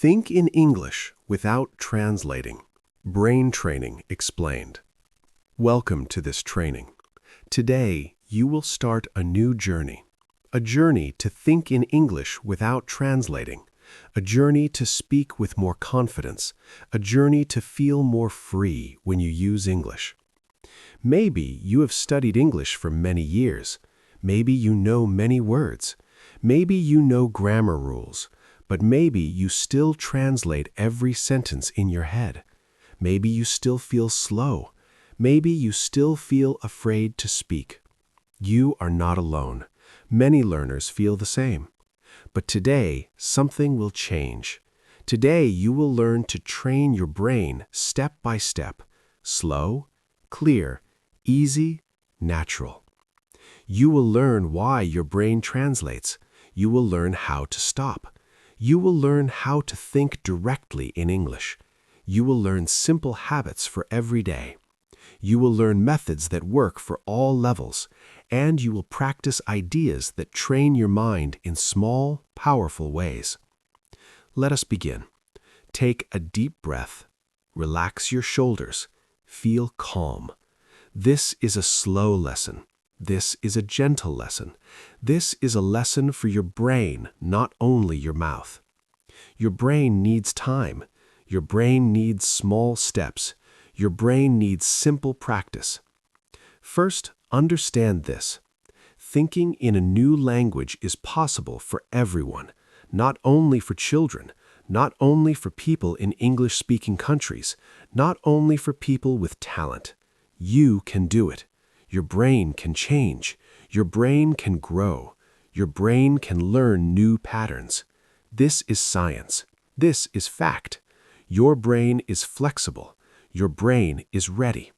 Think in English without translating. Brain training explained. Welcome to this training. Today, you will start a new journey. A journey to think in English without translating. A journey to speak with more confidence. A journey to feel more free when you use English. Maybe you have studied English for many years. Maybe you know many words. Maybe you know grammar rules. But maybe you still translate every sentence in your head. Maybe you still feel slow. Maybe you still feel afraid to speak. You are not alone. Many learners feel the same. But today, something will change. Today, you will learn to train your brain step by step. Slow, clear, easy, natural. You will learn why your brain translates. You will learn how to stop. You will learn how to think directly in English. You will learn simple habits for every day. You will learn methods that work for all levels, and you will practice ideas that train your mind in small, powerful ways. Let us begin. Take a deep breath. Relax your shoulders. Feel calm. This is a slow lesson. This is a gentle lesson. This is a lesson for your brain, not only your mouth. Your brain needs time. Your brain needs small steps. Your brain needs simple practice. First, understand this. Thinking in a new language is possible for everyone, not only for children, not only for people in English-speaking countries, not only for people with talent. You can do it. Your brain can change. Your brain can grow. Your brain can learn new patterns. This is science. This is fact. Your brain is flexible. Your brain is ready.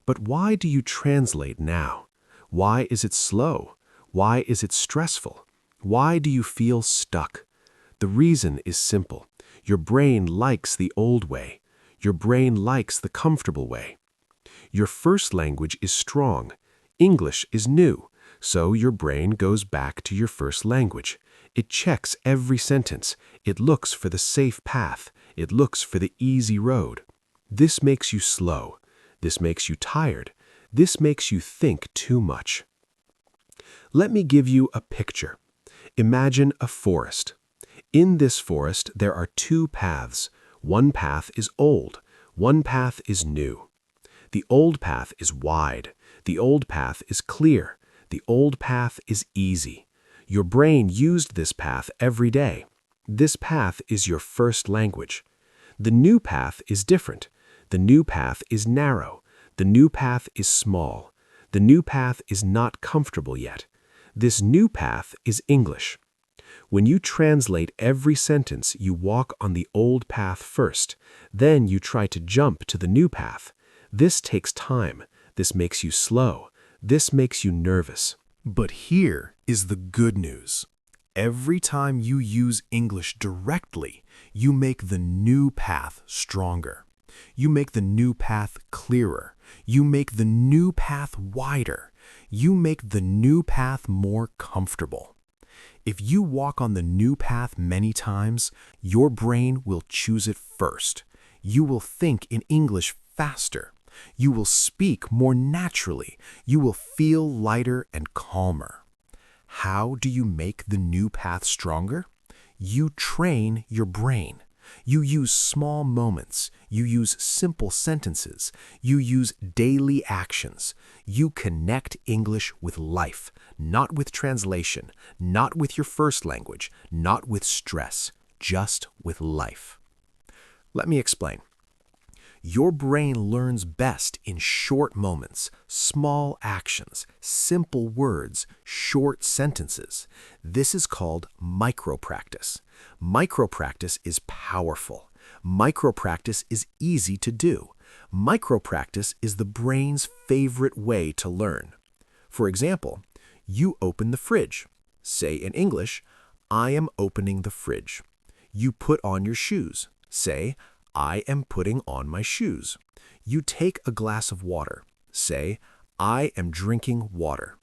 But why do you translate now? Why is it slow? Why is it stressful? Why do you feel stuck? The reason is simple. Your brain likes the old way. Your brain likes the comfortable way. Your first language is strong. English is new, so your brain goes back to your first language. It checks every sentence. It looks for the safe path. It looks for the easy road. This makes you slow. This makes you tired. This makes you think too much. Let me give you a picture. Imagine a forest. In this forest, there are two paths. One path is old. One path is new. The old path is wide. The old path is clear. The old path is easy. Your brain used this path every day. This path is your first language. The new path is different. The new path is narrow. The new path is small. The new path is not comfortable yet. This new path is English. When you translate every sentence, you walk on the old path first. Then you try to jump to the new path. This takes time. This makes you slow. This makes you nervous. But here is the good news. Every time you use English directly, you make the new path stronger. You make the new path clearer. You make the new path wider. You make the new path more comfortable. If you walk on the new path many times, your brain will choose it first. You will think in English faster. You will speak more naturally. You will feel lighter and calmer. How do you make the new path stronger? You train your brain. You use small moments. You use simple sentences. You use daily actions. You connect English with life, not with translation, not with your first language, not with stress, just with life. Let me explain. Your brain learns best in short moments, small actions, simple words, short sentences. This is called micro-practice. Micro-practice is powerful. Micro-practice is easy to do. Micro-practice is the brain's favorite way to learn. For example, you open the fridge. Say in English, I am opening the fridge. You put on your shoes. Say, I am putting on my shoes. You take a glass of water. Say, I am drinking water.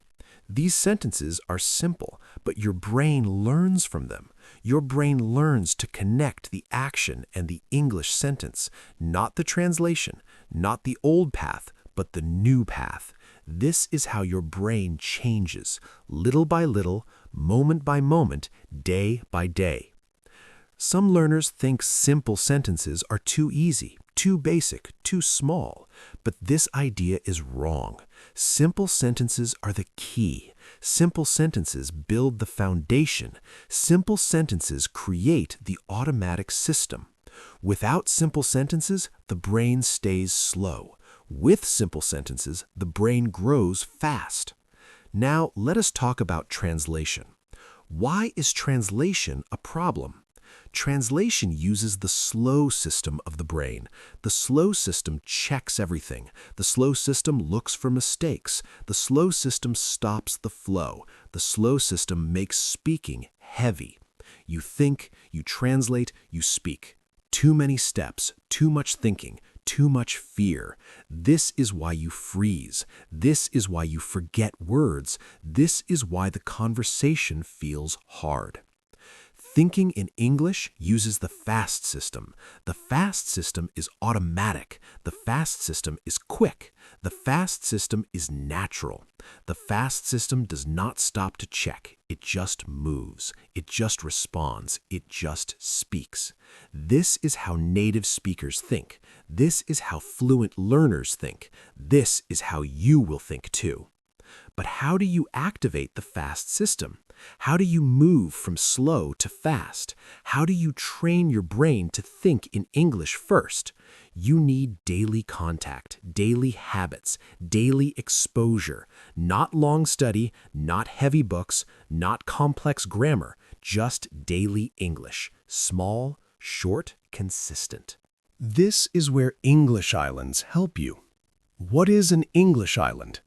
These sentences are simple, but your brain learns from them. Your brain learns to connect the action and the English sentence, not the translation, not the old path, but the new path. This is how your brain changes, little by little, moment by moment, day by day. Some learners think simple sentences are too easy, too basic, too small, but this idea is wrong. Simple sentences are the key. Simple sentences build the foundation. Simple sentences create the automatic system. Without simple sentences, the brain stays slow. With simple sentences, the brain grows fast. Now, let us talk about translation. Why is translation a problem? Translation uses the slow system of the brain. The slow system checks everything. The slow system looks for mistakes. The slow system stops the flow. The slow system makes speaking heavy. You think, you translate, you speak. Too many steps, too much thinking, too much fear. This is why you freeze. This is why you forget words. This is why the conversation feels hard. Thinking in English uses the fast system. The fast system is automatic. The fast system is quick. The fast system is natural. The fast system does not stop to check. It just moves. It just responds. It just speaks. This is how native speakers think. This is how fluent learners think. This is how you will think too. But how do you activate the fast system? How do you move from slow to fast? How do you train your brain to think in English first? You need daily contact, daily habits, daily exposure, not long study, not heavy books, not complex grammar, just daily English, small, short, consistent. This is where English islands help you. What is an English island?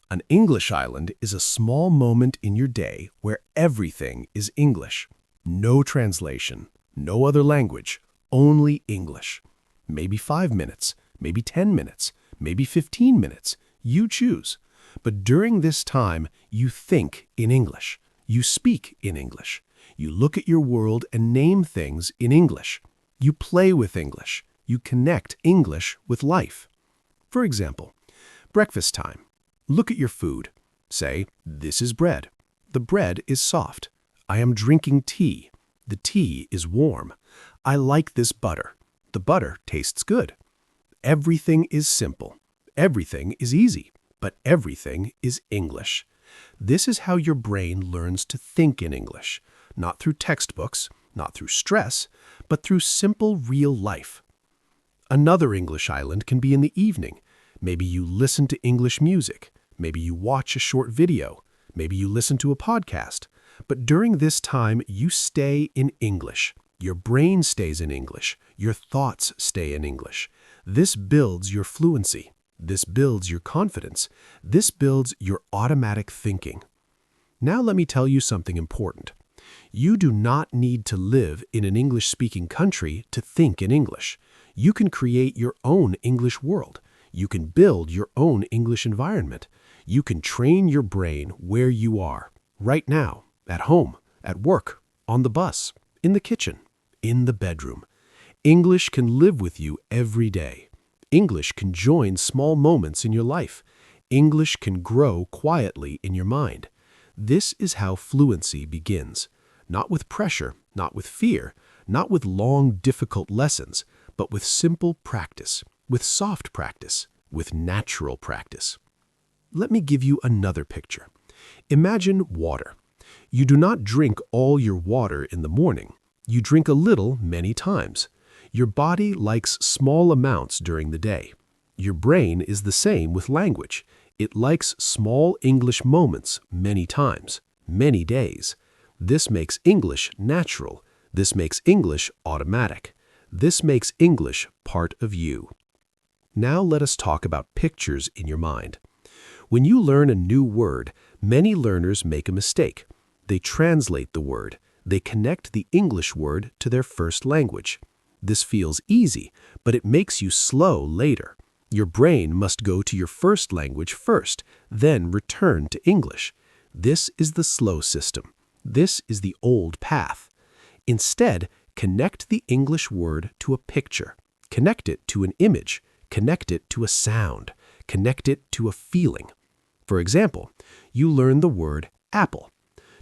An English island is a small moment in your day where everything is English. No translation, no other language, only English. Maybe 5 minutes, maybe 10 minutes, maybe 15 minutes. You choose. But during this time, you think in English. You speak in English. You look at your world and name things in English. You play with English. You connect English with life. For example, breakfast time. Look at your food. Say, this is bread. The bread is soft. I am drinking tea. The tea is warm. I like this butter. The butter tastes good. Everything is simple. Everything is easy. But everything is English. This is how your brain learns to think in English. Not through textbooks, not through stress, but through simple real life. Another English island can be in the evening. Maybe you listen to English music. Maybe you watch a short video. Maybe you listen to a podcast. But during this time, you stay in English. Your brain stays in English. Your thoughts stay in English. This builds your fluency. This builds your confidence. This builds your automatic thinking. Now let me tell you something important. You do not need to live in an English-speaking country to think in English. You can create your own English world. You can build your own English environment. You can train your brain where you are, right now, at home, at work, on the bus, in the kitchen, in the bedroom. English can live with you every day. English can join small moments in your life. English can grow quietly in your mind. This is how fluency begins. Not with pressure, not with fear, not with long, difficult lessons, but with simple practice, with soft practice, with natural practice. Let me give you another picture. Imagine water. You do not drink all your water in the morning. You drink a little many times. Your body likes small amounts during the day. Your brain is the same with language. It likes small English moments many times, many days. This makes English natural. This makes English automatic. This makes English part of you. Now let us talk about pictures in your mind. When you learn a new word, many learners make a mistake. They translate the word. They connect the English word to their first language. This feels easy, but it makes you slow later. Your brain must go to your first language first, then return to English. This is the slow system. This is the old path. Instead, connect the English word to a picture. Connect it to an image. Connect it to a sound. Connect it to a feeling. For example, you learn the word apple.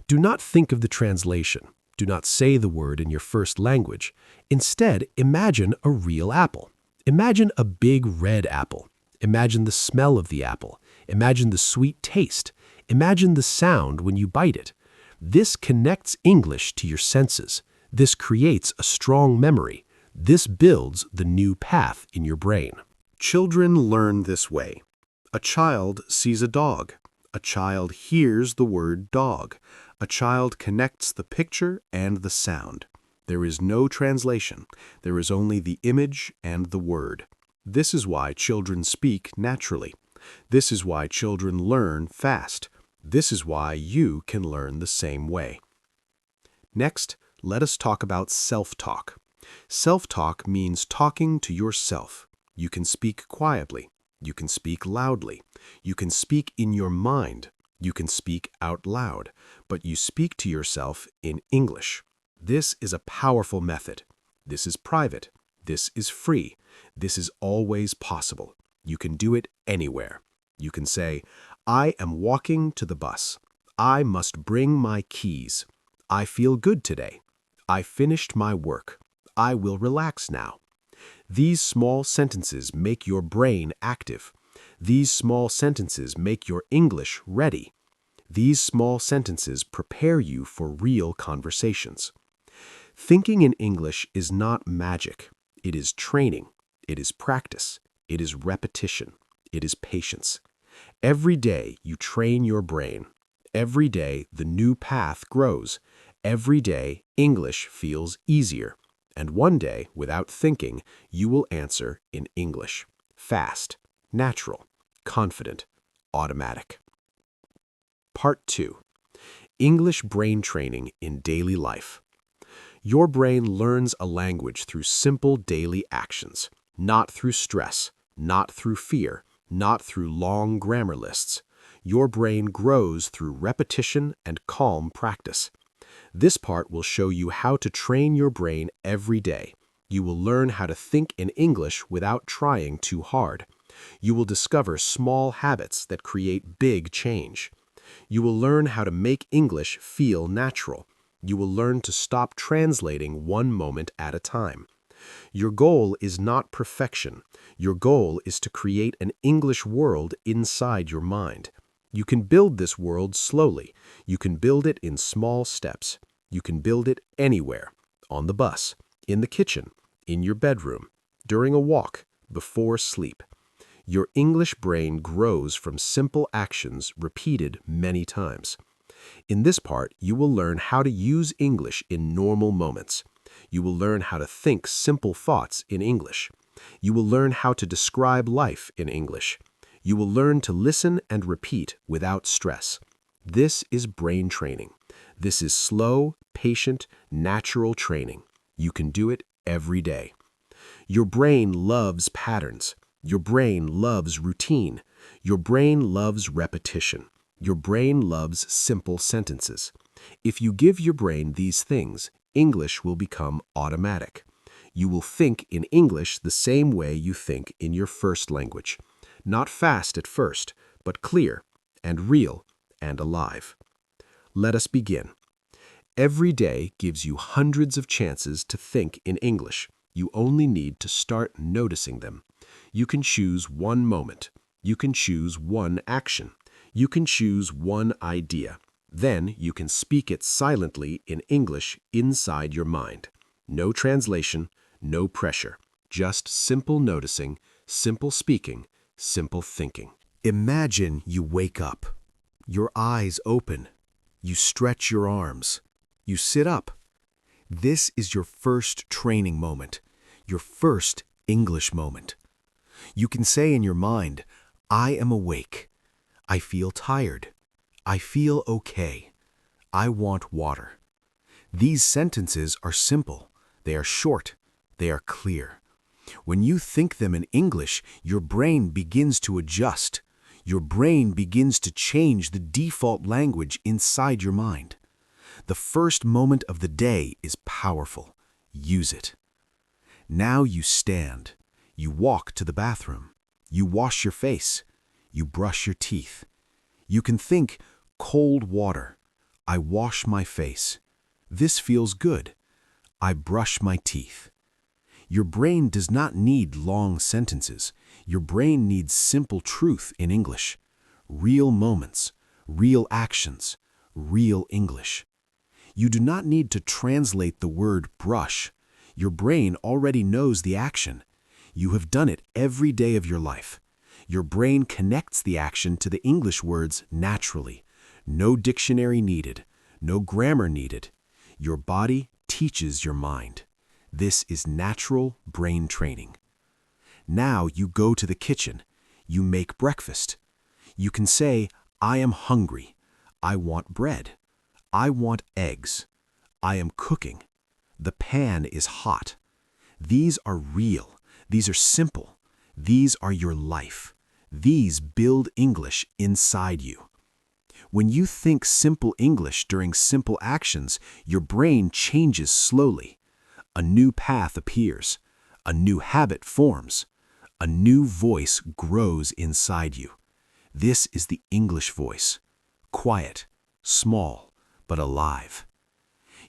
Do not think of the translation. Do not say the word in your first language. Instead, imagine a real apple. Imagine a big red apple. Imagine the smell of the apple. Imagine the sweet taste. Imagine the sound when you bite it. This connects English to your senses. This creates a strong memory. This builds the new path in your brain. Children learn this way. A child sees a dog. A child hears the word dog. A child connects the picture and the sound. There is no translation. There is only the image and the word. This is why children speak naturally. This is why children learn fast. This is why you can learn the same way. Next, let us talk about self-talk. Self-talk means talking to yourself. You can speak quietly. You can speak loudly. You can speak in your mind. You can speak out loud. But you speak to yourself in English. This is a powerful method. This is private. This is free. This is always possible. You can do it anywhere. You can say, I am walking to the bus. I must bring my keys. I feel good today. I finished my work. I will relax now. These small sentences make your brain active. These small sentences make your English ready. These small sentences prepare you for real conversations. Thinking in English is not magic. It is training. It is practice. It is repetition. It is patience. Every day you train your brain. Every day the new path grows. Every day English feels easier. And one day, without thinking, you will answer in English. Fast, natural, confident, automatic. Part 2. English brain training in daily life. Your brain learns a language through simple daily actions, not through stress, not through fear, not through long grammar lists. Your brain grows through repetition and calm practice. This part will show you how to train your brain every day. You will learn how to think in English without trying too hard. You will discover small habits that create big change. You will learn how to make English feel natural. You will learn to stop translating one moment at a time. Your goal is not perfection. Your goal is to create an English world inside your mind. You can build this world slowly. You can build it in small steps. You can build it anywhere, on the bus, in the kitchen, in your bedroom, during a walk, before sleep. Your English brain grows from simple actions repeated many times. In this part, you will learn how to use English in normal moments. You will learn how to think simple thoughts in English. You will learn how to describe life in English. You will learn to listen and repeat without stress. This is brain training. This is slow, patient, natural training. You can do it every day. Your brain loves patterns. Your brain loves routine. Your brain loves repetition. Your brain loves simple sentences. If you give your brain these things, English will become automatic. You will think in English the same way you think in your first language. Not fast at first, but clear and real and alive. Let us begin. Every day gives you hundreds of chances to think in English. You only need to start noticing them. You can choose one moment. You can choose one action. You can choose one idea. Then you can speak it silently in English inside your mind. No translation, no pressure. Just simple noticing, simple speaking, simple thinking. Imagine you wake up. Your eyes open. You stretch your arms. You sit up. This is your first training moment, your first English moment. You can say in your mind, I am awake. I feel tired. I feel okay. I want water. These sentences are simple. They are short. They are clear. When you think them in English, your brain begins to adjust. Your brain begins to change the default language inside your mind. The first moment of the day is powerful. Use it. Now you stand. You walk to the bathroom. You wash your face. You brush your teeth. You can think, cold water. I wash my face. This feels good. I brush my teeth. Your brain does not need long sentences. Your brain needs simple truth in English. Real moments, real actions, real English. You do not need to translate the word brush. Your brain already knows the action. You have done it every day of your life. Your brain connects the action to the English words naturally. No dictionary needed, no grammar needed. Your body teaches your mind. This is natural brain training. Now you go to the kitchen. You make breakfast. You can say, I am hungry. I want bread. I want eggs. I am cooking. The pan is hot. These are real. These are simple. These are your life. These build English inside you. When you think simple English during simple actions, your brain changes slowly. A new path appears. A new habit forms. A new voice grows inside you. This is the English voice. Quiet, small, but alive.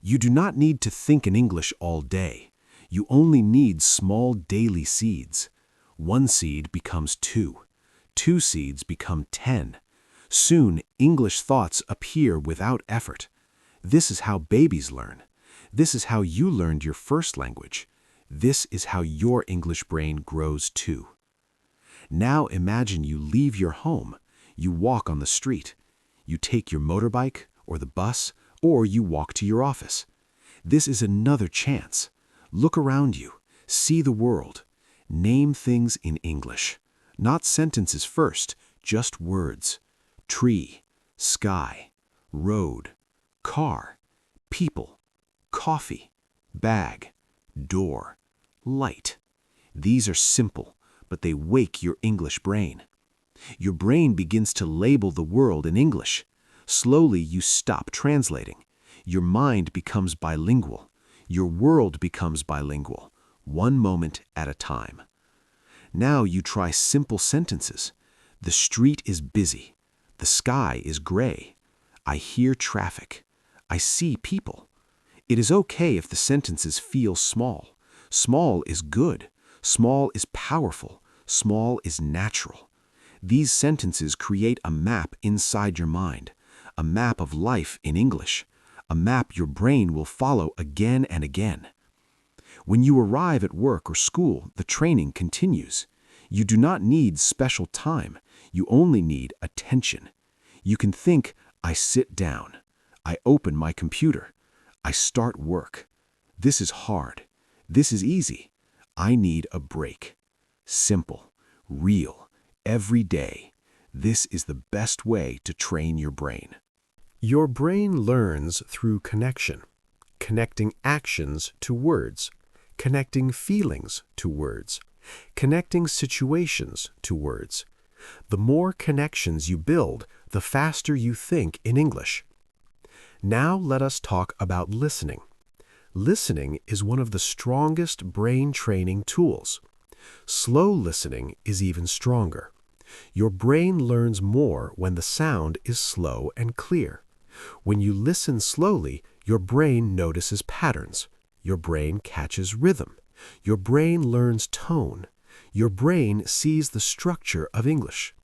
You do not need to think in English all day. You only need small daily seeds. One seed becomes 2. 2 seeds become 10. Soon, English thoughts appear without effort. This is how babies learn. This is how you learned your first language. This is how your English brain grows too. Now imagine you leave your home. You walk on the street. You take your motorbike or the bus, or you walk to your office. This is another chance. Look around you. See the world. Name things in English. Not sentences first, just words. Tree, sky, road, car, people, coffee, bag, door, light. These are simple, but they wake your English brain. Your brain begins to label the world in English. Slowly you stop translating. Your mind becomes bilingual. Your world becomes bilingual, one moment at a time. Now you try simple sentences. The street is busy. The sky is gray. I hear traffic. I see people. It is okay if the sentences feel small. Small is good. Small is powerful. Small is natural. These sentences create a map inside your mind, a map of life in English, a map your brain will follow again and again. When you arrive at work or school, the training continues. You do not need special time. You only need attention. You can think, I sit down. I open my computer. I start work. This is hard. This is easy. I need a break. Simple, real, every day. This is the best way to train your brain. Your brain learns through connection, connecting actions to words, connecting feelings to words, connecting situations to words. The more connections you build, the faster you think in English. Now let us talk about listening. Listening is one of the strongest brain training tools. Slow listening is even stronger. Your brain learns more when the sound is slow and clear. When you listen slowly, your brain notices patterns. Your brain catches rhythm. Your brain learns tone. Your brain sees the structure of English.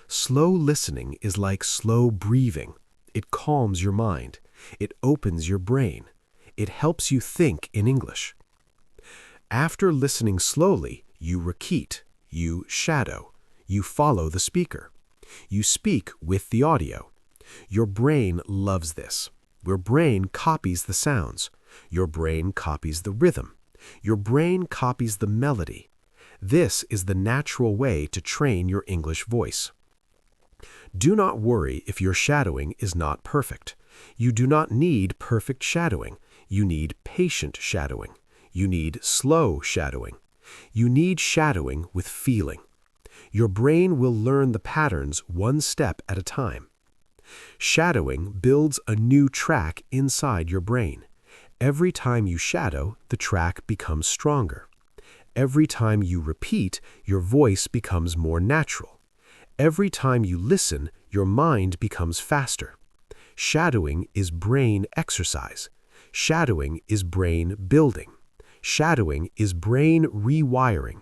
Slow listening is like slow breathing. It calms your mind. It opens your brain. It helps you think in English. After listening slowly, you repeat, you shadow, you follow the speaker. You speak with the audio. Your brain loves this. Your brain copies the sounds. Your brain copies the rhythm. Your brain copies the melody. This is the natural way to train your English voice. Do not worry if your shadowing is not perfect. You do not need perfect shadowing. You need patient shadowing. You need slow shadowing. You need shadowing with feeling. Your brain will learn the patterns one step at a time. Shadowing builds a new track inside your brain. Every time you shadow, the track becomes stronger. Every time you repeat, your voice becomes more natural. Every time you listen, your mind becomes faster. Shadowing is brain exercise. Shadowing is brain building. Shadowing is brain rewiring.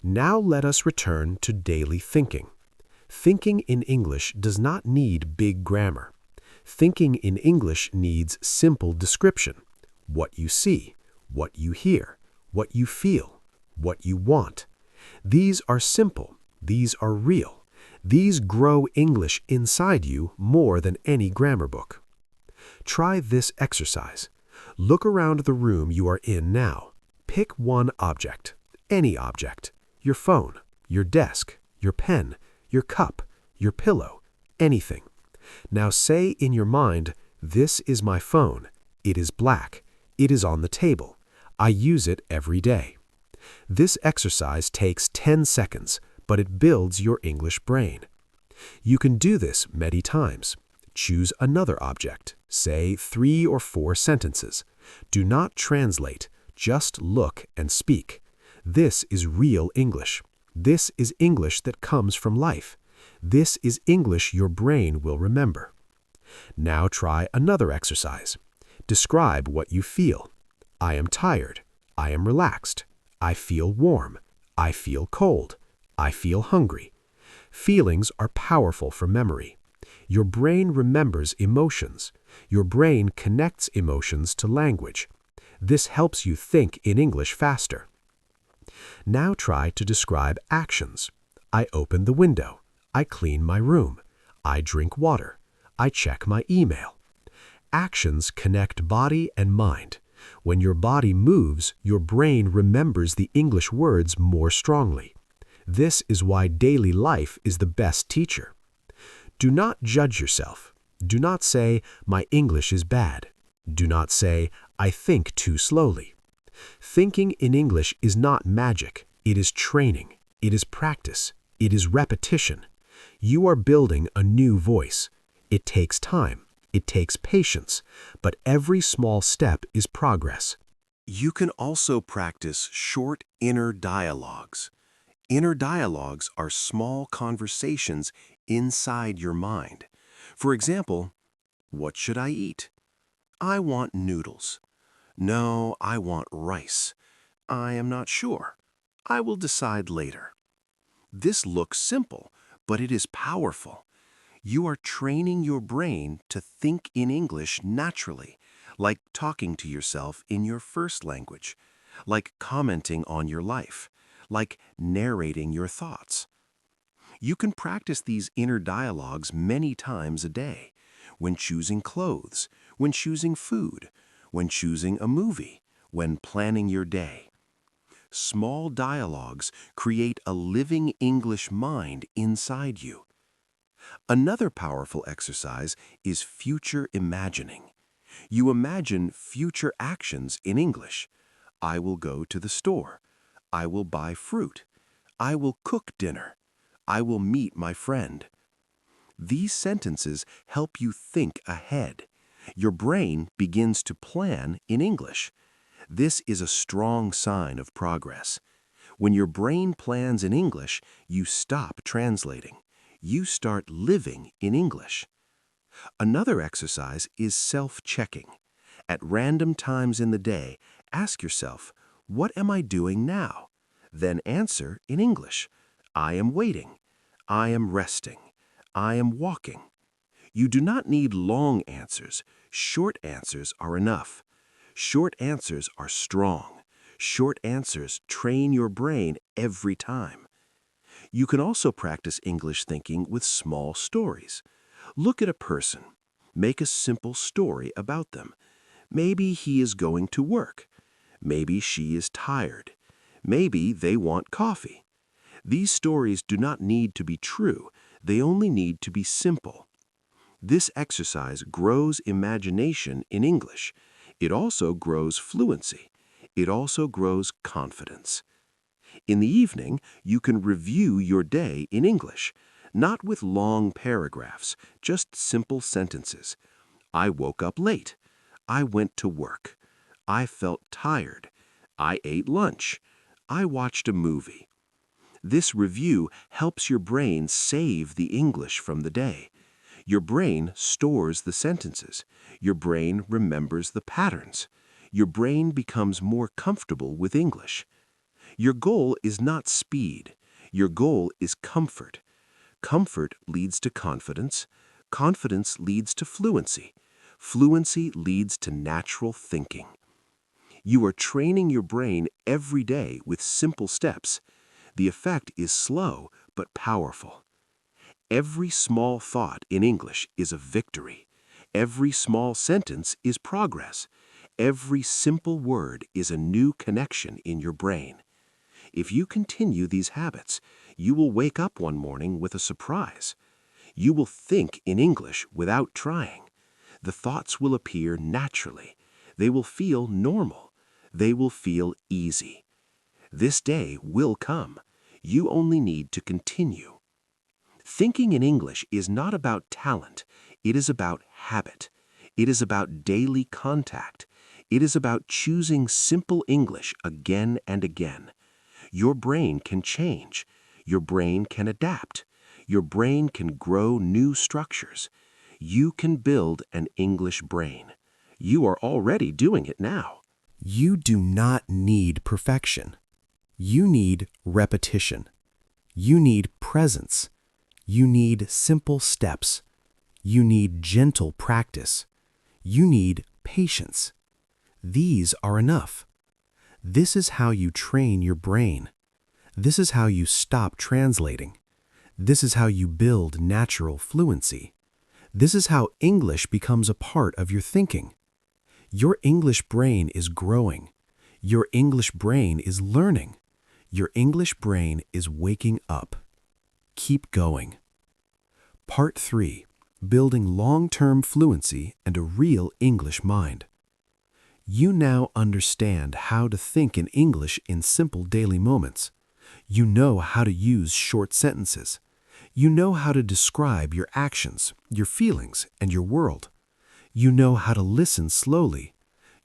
Now let us return to daily thinking. Thinking in English does not need big grammar. Thinking in English needs simple description. What you see, what you hear, what you feel, what you want. These are simple. These are real. These grow English inside you more than any grammar book. Try this exercise. Look around the room you are in now. Pick one object, any object, your phone, your desk, your pen, your cup, your pillow, anything. Now say in your mind, "This is my phone. It is black. It is on the table. I use it every day." This exercise takes 10 seconds, but it builds your English brain. You can do this many times. Choose another object, say 3 or 4 sentences. Do not translate, just look and speak. This is real English. This is English that comes from life. This is English your brain will remember. Now try another exercise. Describe what you feel. I am tired. I am relaxed. I feel warm. I feel cold. I feel hungry. Feelings are powerful for memory. Your brain remembers emotions. Your brain connects emotions to language. This helps you think in English faster. Now try to describe actions. I open the window. I clean my room. I drink water. I check my email. Actions connect body and mind. When your body moves, your brain remembers the English words more strongly. This is why daily life is the best teacher. Do not judge yourself. Do not say, "My English is bad." Do not say, "I think too slowly." Thinking in English is not magic. It is training. It is practice. It is repetition. You are building a new voice. It takes time. It takes patience. But every small step is progress. You can also practice short inner dialogues. Inner dialogues are small conversations inside your mind. For example, what should I eat? I want noodles. No, I want rice. I am not sure. I will decide later. This looks simple, but it is powerful. You are training your brain to think in English naturally, like talking to yourself in your first language, like commenting on your life, like narrating your thoughts. You can practice these inner dialogues many times a day, when choosing clothes, when choosing food, when choosing a movie, when planning your day. Small dialogues create a living English mind inside you. Another powerful exercise is future imagining. You imagine future actions in English. I will go to the store. I will buy fruit. I will cook dinner. I will meet my friend. These sentences help you think ahead. Your brain begins to plan in English. This is a strong sign of progress. When your brain plans in English, you stop translating. You start living in English. Another exercise is self-checking. At random times in the day, ask yourself, what am I doing now? Then answer in English. I am waiting. I am resting. I am walking. You do not need long answers. Short answers are enough. Short answers are strong. Short answers train your brain every time. You can also practice English thinking with small stories. Look at a person. Make a simple story about them. Maybe he is going to work. Maybe she is tired. Maybe they want coffee. These stories do not need to be true. They only need to be simple. This exercise grows imagination in English. It also grows fluency. It also grows confidence. In the evening, you can review your day in English. Not with long paragraphs, just simple sentences. I woke up late. I went to work. I felt tired. I ate lunch. I watched a movie. This review helps your brain save the English from the day. Your brain stores the sentences. Your brain remembers the patterns. Your brain becomes more comfortable with English. Your goal is not speed. Your goal is comfort. Comfort leads to confidence. Confidence leads to fluency. Fluency leads to natural thinking. You are training your brain every day with simple steps. The effect is slow but powerful. Every small thought in English is a victory. Every small sentence is progress. Every simple word is a new connection in your brain. If you continue these habits, you will wake up one morning with a surprise. You will think in English without trying. The thoughts will appear naturally. They will feel normal. They will feel easy. This day will come. You only need to continue. Thinking in English is not about talent. It is about habit. It is about daily contact. It is about choosing simple English again and again. Your brain can change. Your brain can adapt. Your brain can grow new structures. You can build an English brain. You are already doing it now. You do not need perfection. You need repetition. You need presence. You need simple steps. You need gentle practice. You need patience. These are enough. This is how you train your brain. This is how you stop translating. This is how you build natural fluency. This is how English becomes a part of your thinking. Your English brain is growing. Your English brain is learning. Your English brain is waking up. Keep going. Part 3. Building long-term fluency and a real English mind. You now understand how to think in English in simple daily moments. You know how to use short sentences. You know how to describe your actions, your feelings, and your world. You know how to listen slowly.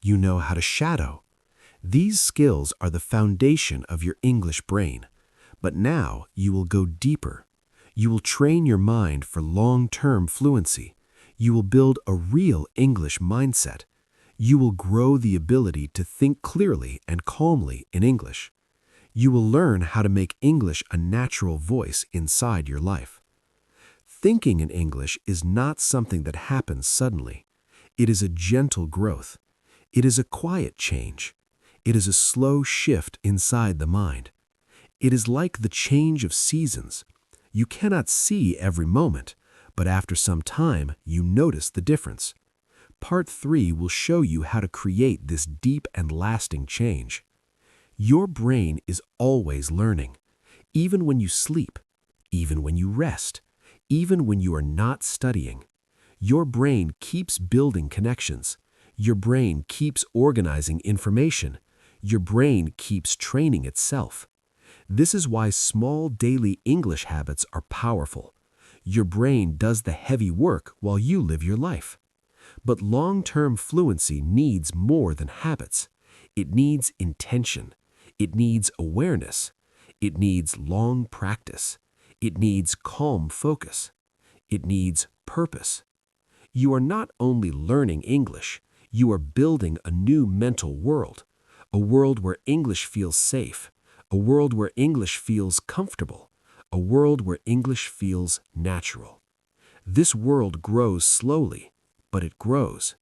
You know how to shadow. These skills are the foundation of your English brain. But now you will go deeper. You will train your mind for long-term fluency. You will build a real English mindset. You will grow the ability to think clearly and calmly in English. You will learn how to make English a natural voice inside your life. Thinking in English is not something that happens suddenly. It is a gentle growth. It is a quiet change. It is a slow shift inside the mind. It is like the change of seasons. You cannot see every moment, but after some time, you notice the difference. Part 3 will show you how to create this deep and lasting change. Your brain is always learning, even when you sleep, even when you rest, even when you are not studying. Your brain keeps building connections. Your brain keeps organizing information. Your brain keeps training itself. This is why small daily English habits are powerful. Your brain does the heavy work while you live your life. But long-term fluency needs more than habits. It needs intention. It needs awareness. It needs long practice. It needs calm focus. It needs purpose. You are not only learning English, you are building a new mental world, a world where English feels safe, a world where English feels comfortable, a world where English feels natural. This world grows slowly, but it grows.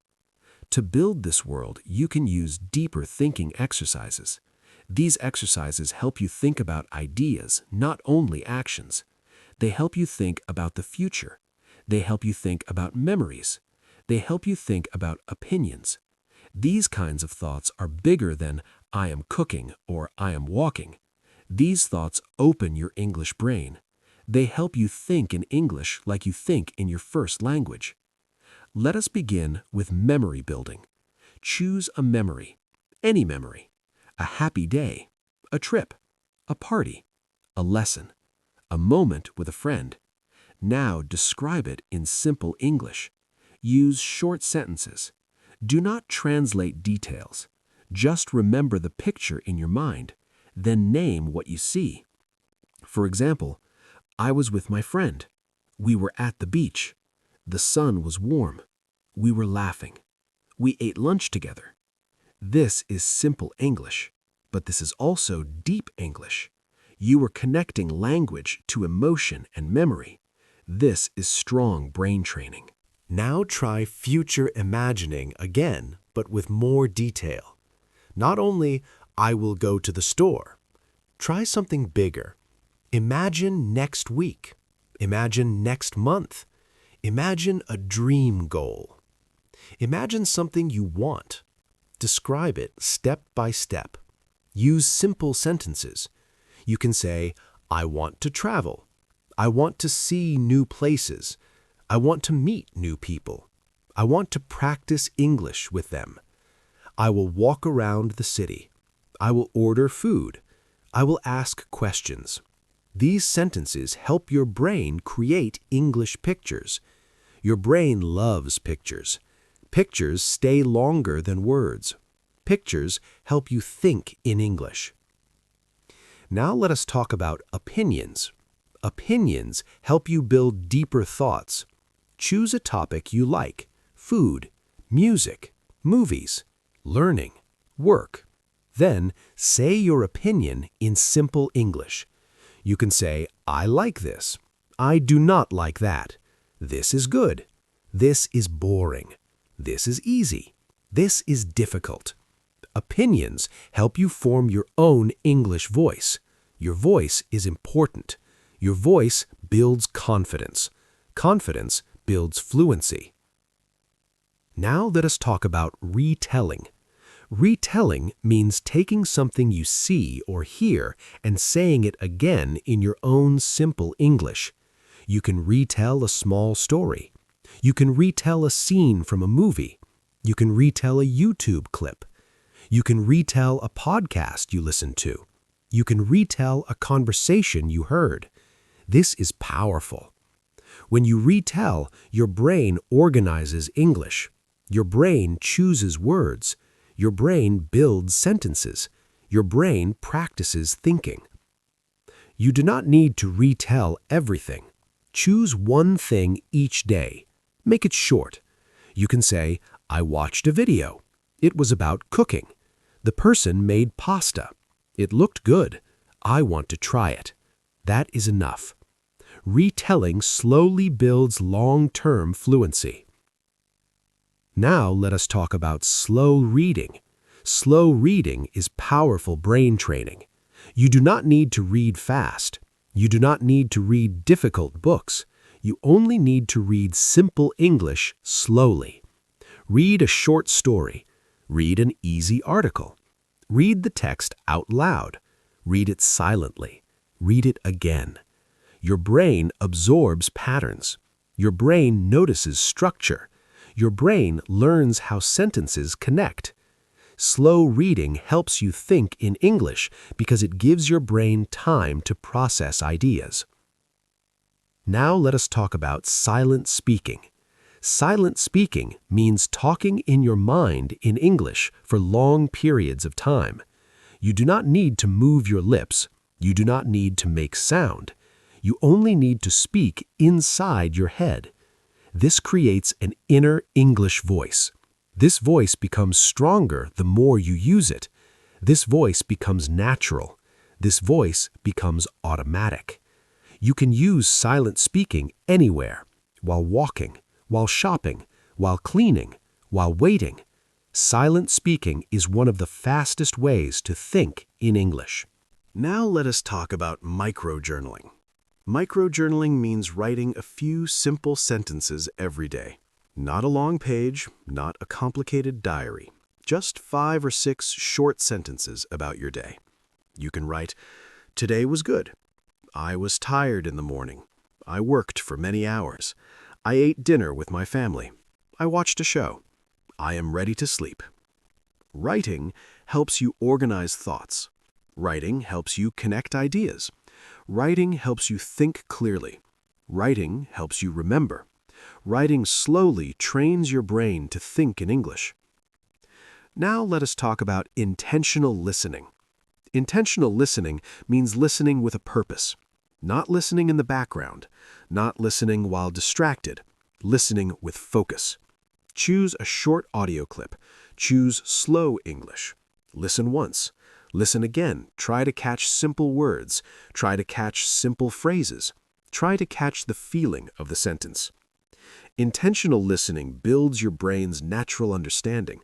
To build this world, you can use deeper thinking exercises. These exercises help you think about ideas, not only actions. They help you think about the future. They help you think about memories. They help you think about opinions. These kinds of thoughts are bigger than "I am cooking" or "I am walking." These thoughts open your English brain. They help you think in English like you think in your first language. Let us begin with memory building. Choose a memory, any memory, a happy day, a trip, a party, a lesson, a moment with a friend. Now describe it in simple English. Use short sentences. Do not translate details. Just remember the picture in your mind, then name what you see. For example, I was with my friend. We were at the beach. The sun was warm. We were laughing. We ate lunch together. This is simple English, but this is also deep English. You are connecting language to emotion and memory. This is strong brain training. Now try future imagining again, but with more detail. Not only, I will go to the store. Try something bigger. Imagine next week. Imagine next month. Imagine a dream goal. Imagine something you want. Describe it step by step. Use simple sentences. You can say, I want to travel. I want to see new places. I want to meet new people. I want to practice English with them. I will walk around the city. I will order food. I will ask questions. These sentences help your brain create English pictures. Your brain loves pictures. Pictures stay longer than words. Pictures help you think in English. Now let us talk about opinions. Opinions help you build deeper thoughts. Choose a topic you like: food, music, movies, learning, work. Then say your opinion in simple English. You can say, I like this. I do not like that. This is good. This is boring. This is easy. This is difficult. Opinions help you form your own English voice. Your voice is important. Your voice builds confidence. Confidence builds fluency. Now let us talk about retelling. Retelling means taking something you see or hear and saying it again in your own simple English. You can retell a small story. You can retell a scene from a movie. You can retell a YouTube clip. You can retell a podcast you listened to. You can retell a conversation you heard. This is powerful. When you retell, your brain organizes English. Your brain chooses words. Your brain builds sentences. Your brain practices thinking. You do not need to retell everything. Choose one thing each day. Make it short. You can say, I watched a video. It was about cooking. The person made pasta. It looked good. I want to try it. That is enough. Retelling slowly builds long-term fluency. Now let us talk about slow reading. Slow reading is powerful brain training. You do not need to read fast. You do not need to read difficult books. You only need to read simple English slowly. Read a short story. Read an easy article. Read the text out loud. Read it silently. Read it again. Your brain absorbs patterns. Your brain notices structure. Your brain learns how sentences connect. Slow reading helps you think in English because it gives your brain time to process ideas. Now let us talk about silent speaking. Silent speaking means talking in your mind in English for long periods of time. You do not need to move your lips. You do not need to make sound. You only need to speak inside your head. This creates an inner English voice. This voice becomes stronger the more you use it. This voice becomes natural. This voice becomes automatic. You can use silent speaking anywhere, while walking, while shopping, while cleaning, while waiting. Silent speaking is one of the fastest ways to think in English. Now let us talk about microjournaling. Microjournaling means writing a few simple sentences every day. Not a long page, not a complicated diary. Just 5 or 6 short sentences about your day. You can write, today was good. I was tired in the morning. I worked for many hours. I ate dinner with my family. I watched a show. I am ready to sleep. Writing helps you organize thoughts. Writing helps you connect ideas. Writing helps you think clearly. Writing helps you remember. Writing slowly trains your brain to think in English. Now let us talk about intentional listening. Intentional listening means listening with a purpose. Not listening in the background, not listening while distracted, listening with focus. Choose a short audio clip. Choose slow English. Listen once. Listen again. Try to catch simple words. Try to catch simple phrases. Try to catch the feeling of the sentence. Intentional listening builds your brain's natural understanding.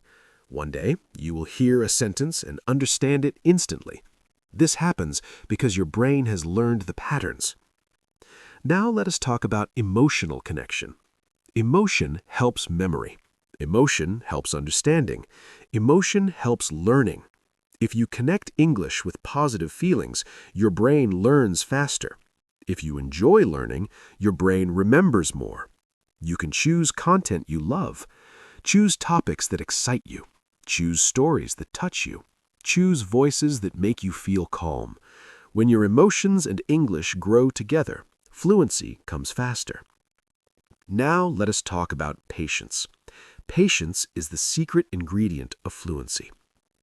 One day, you will hear a sentence and understand it instantly. This happens because your brain has learned the patterns. Now let us talk about emotional connection. Emotion helps memory. Emotion helps understanding. Emotion helps learning. If you connect English with positive feelings, your brain learns faster. If you enjoy learning, your brain remembers more. You can choose content you love. Choose topics that excite you. Choose stories that touch you. Choose voices that make you feel calm. When your emotions and English grow together, fluency comes faster. Now let us talk about patience. Patience is the secret ingredient of fluency.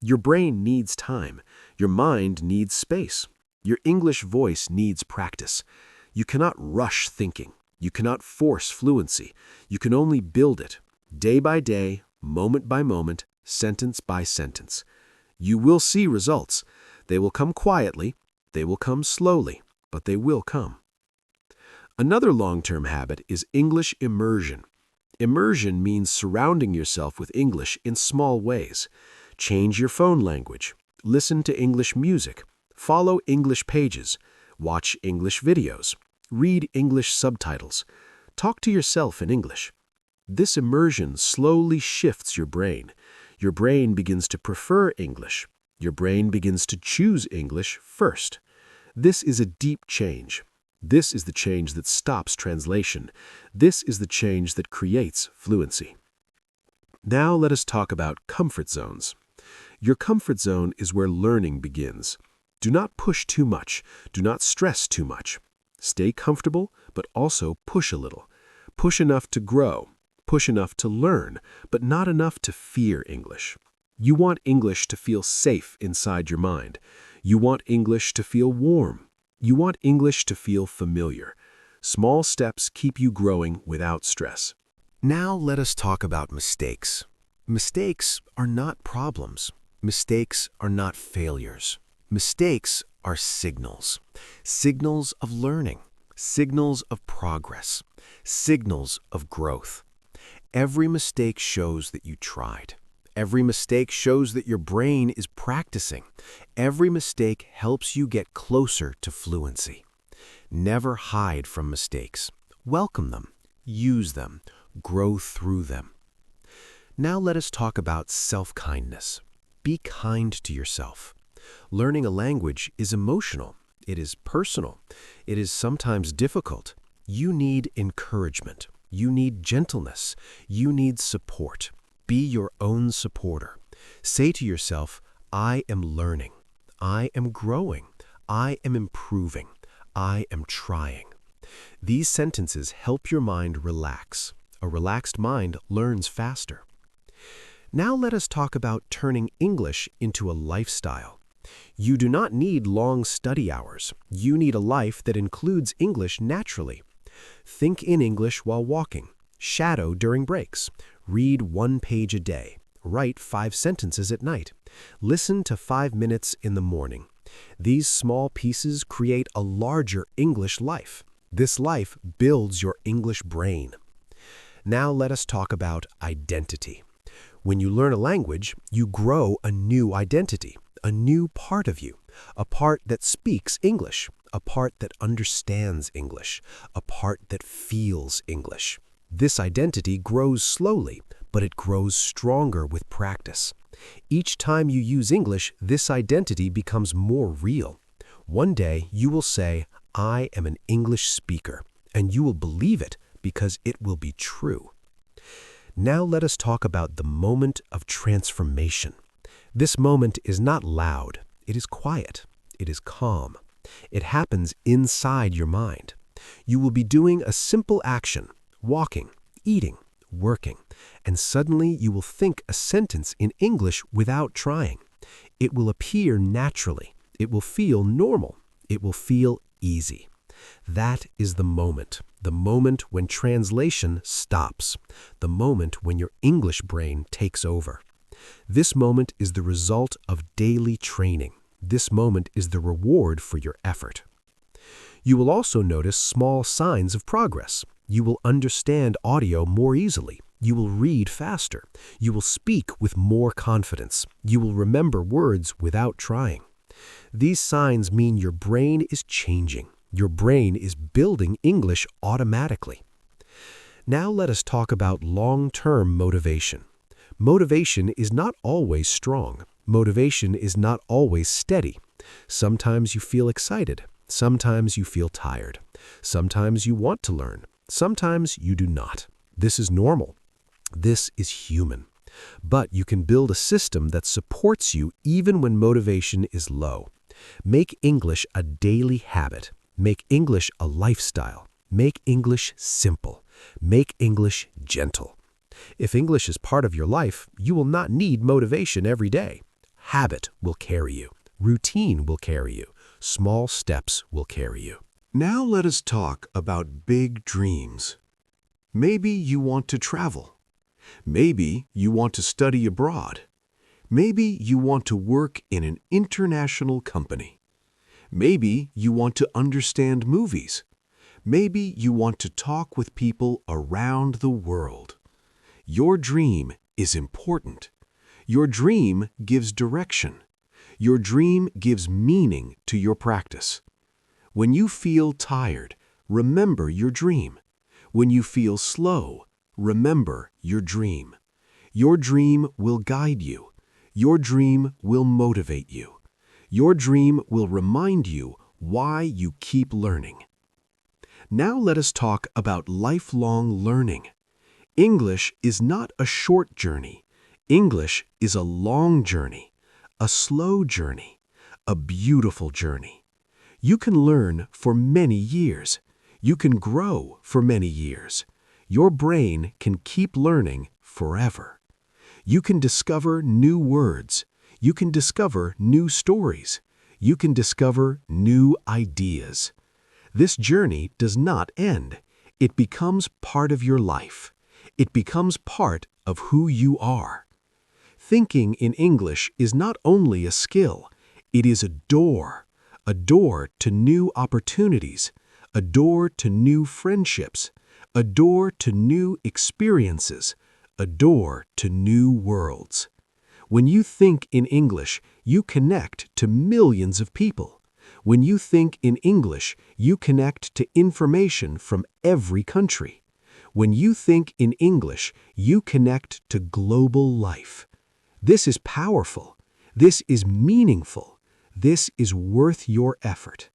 Your brain needs time. Your mind needs space. Your English voice needs practice. You cannot rush thinking. You cannot force fluency. You can only build it, day by day, moment by moment, sentence by sentence. You will see results. They will come quietly. They will come slowly, but they will come. Another long-term habit is English immersion. Immersion means surrounding yourself with English in small ways. Change your phone language. Listen to English music. Follow English pages. Watch English videos. Read English subtitles. Talk to yourself in English. This immersion slowly shifts your brain. Your brain begins to prefer English. Your brain begins to choose English first. This is a deep change. This is the change that stops translation. This is the change that creates fluency. Now let us talk about comfort zones. Your comfort zone is where learning begins. Do not push too much. Do not stress too much. Stay comfortable, but also push a little. Push enough to grow. Push enough to learn, but not enough to fear English. You want English to feel safe inside your mind. You want English to feel warm. You want English to feel familiar. Small steps keep you growing without stress. Now let us talk about mistakes. Mistakes are not problems. Mistakes are not failures. Mistakes are signals. Signals of learning. Signals of progress. Signals of growth. Every mistake shows that you tried. Every mistake shows that your brain is practicing. Every mistake helps you get closer to fluency. Never hide from mistakes. Welcome them. Use them. Grow through them. Now let us talk about self-kindness. Be kind to yourself. Learning a language is emotional. It is personal. It is sometimes difficult. You need encouragement. You need gentleness. You need support. Be your own supporter. Say to yourself, I am learning. I am growing. I am improving. I am trying. These sentences help your mind relax. A relaxed mind learns faster. Now let us talk about turning English into a lifestyle. You do not need long study hours. You need a life that includes English naturally. Think in English while walking. Shadow during breaks. Read 1 page a day. Write 5 sentences at night. Listen to 5 minutes in the morning. These small pieces create a larger English life. This life builds your English brain. Now let us talk about identity. When you learn a language, you grow a new identity, a new part of you, a part that speaks English, a part that understands English, a part that feels English. This identity grows slowly, but it grows stronger with practice. Each time you use English, this identity becomes more real. One day you will say, I am an English speaker, and you will believe it because it will be true. Now let us talk about the moment of transformation. This moment is not loud. It is quiet. It is calm. It happens inside your mind. You will be doing a simple action, walking, eating, working, and suddenly you will think a sentence in English without trying. It will appear naturally. It will feel normal. It will feel easy. That is the moment when translation stops, the moment when your English brain takes over. This moment is the result of daily training. This moment is the reward for your effort. You will also notice small signs of progress. You will understand audio more easily. You will read faster. You will speak with more confidence. You will remember words without trying. These signs mean your brain is changing. Your brain is building English automatically. Now let us talk about long-term motivation. Motivation is not always strong. Motivation is not always steady. Sometimes you feel excited. Sometimes you feel tired. Sometimes you want to learn. Sometimes you do not. This is normal. This is human. But you can build a system that supports you even when motivation is low. Make English a daily habit. Make English a lifestyle. Make English simple. Make English gentle. If English is part of your life, you will not need motivation every day. Habit will carry you. Routine will carry you. Small steps will carry you. Now let us talk about big dreams. Maybe you want to travel. Maybe you want to study abroad. Maybe you want to work in an international company. Maybe you want to understand movies. Maybe you want to talk with people around the world. Your dream is important. Your dream gives direction. Your dream gives meaning to your practice. When you feel tired, remember your dream. When you feel slow, remember your dream. Your dream will guide you. Your dream will motivate you. Your dream will remind you why you keep learning. Now let us talk about lifelong learning. English is not a short journey. English is a long journey, a slow journey, a beautiful journey. You can learn for many years. You can grow for many years. Your brain can keep learning forever. You can discover new words. You can discover new stories. You can discover new ideas. This journey does not end. It becomes part of your life. It becomes part of who you are. Thinking in English is not only a skill, it is a door to new opportunities, a door to new friendships, a door to new experiences, a door to new worlds. When you think in English, you connect to millions of people. When you think in English, you connect to information from every country. When you think in English, you connect to global life. This is powerful. This is meaningful. This is worth your effort.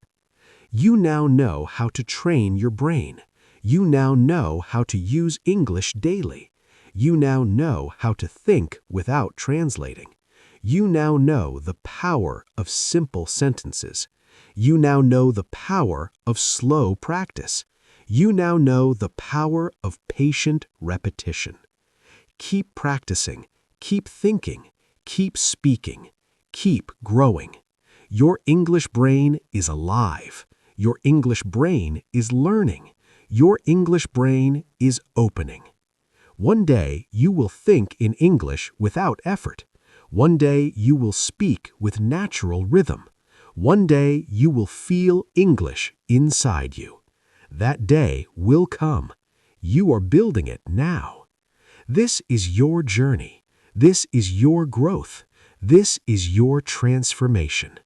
You now know how to train your brain. You now know how to use English daily. You now know how to think without translating. You now know the power of simple sentences. You now know the power of slow practice. You now know the power of patient repetition. Keep practicing, keep thinking, keep speaking, keep growing. Your English brain is alive. Your English brain is learning. Your English brain is opening. One day you will think in English without effort. One day you will speak with natural rhythm. One day you will feel English inside you. That day will come. You are building it now. This is your journey. This is your growth. This is your transformation.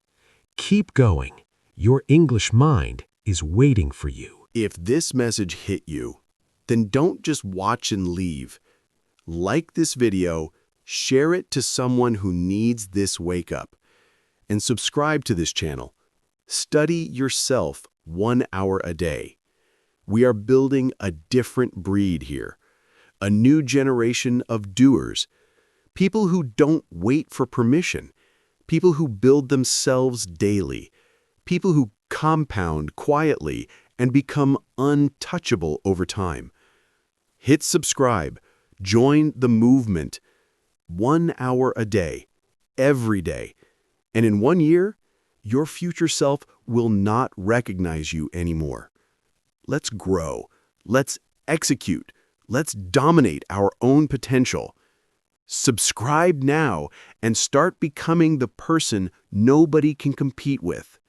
Keep going. Your English mind is waiting for you. If this message hit you, then don't just watch and leave. Like this video, share it to someone who needs this wake-up, and subscribe to this channel. Study yourself 1 hour a day. We are building a different breed here, a new generation of doers, people who don't wait for permission, people who build themselves daily, people who compound quietly and become untouchable over time. Hit subscribe. Join the movement. 1 hour a day, every day. And in 1 year, your future self will not recognize you anymore. Let's grow. Let's execute. Let's dominate our own potential. Subscribe now and start becoming the person nobody can compete with.